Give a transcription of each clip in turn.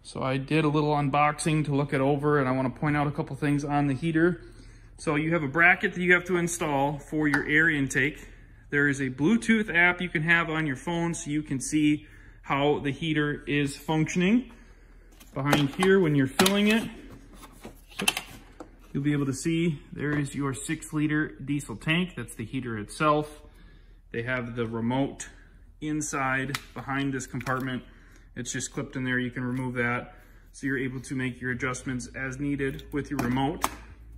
So I did a little unboxing to look it over, and I want to point out a couple things on the heater. So you have a bracket that you have to install for your air intake. There is a Bluetooth app you can have on your phone so you can see how the heater is functioning. Behind here, when you're filling it, you'll be able to see there is your 6-liter diesel tank. That's the heater itself. They have the remote inside behind this compartment. It's just clipped in there. You can remove that, so you're able to make your adjustments as needed with your remote.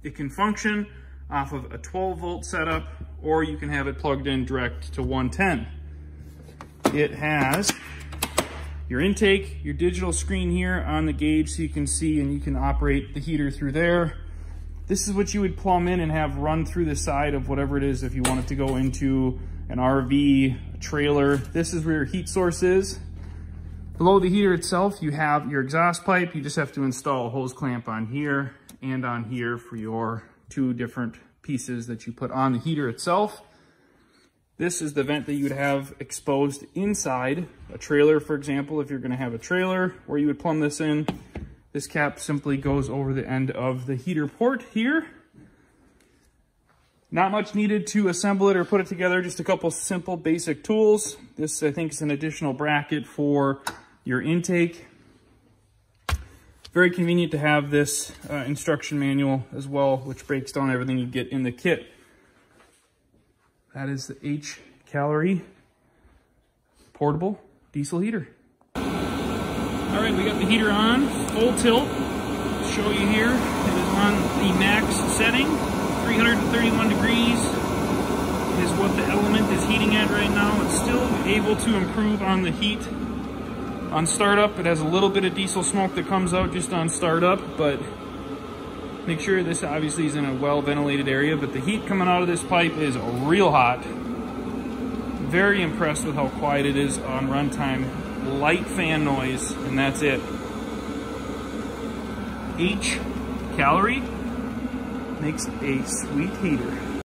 It can function off of a 12-volt setup, or you can have it plugged in direct to 110. It has your intake, your digital screen here on the gauge, so you can see and you can operate the heater through there. This is what you would plumb in and have run through the side of whatever it is if you want it to go into an RV, a trailer. This is where your heat source is. Below the heater itself, you have your exhaust pipe. You just have to install a hose clamp on here and on here for your 2 different pieces that you put on the heater itself. This is the vent that you would have exposed inside a trailer, for example, if you're going to have a trailer where you would plumb this in. This cap simply goes over the end of the heater port here. Not much needed to assemble it or put it together, just a couple simple basic tools. This, I think, is an additional bracket for your intake. Very convenient to have this instruction manual as well, which breaks down everything you get in the kit. That is the Hcalory portable diesel heater. All right, we got the heater on, full tilt. I'll show you here. It is on the max setting. 331 degrees is what the element is heating at right now. It's still able to improve on the heat. On startup, it has a little bit of diesel smoke that comes out just on startup, but make sure this obviously is in a well-ventilated area, but the heat coming out of this pipe is real hot. Very impressed with how quiet it is on runtime. Light fan noise, and that's it. Hcalory makes a sweet heater.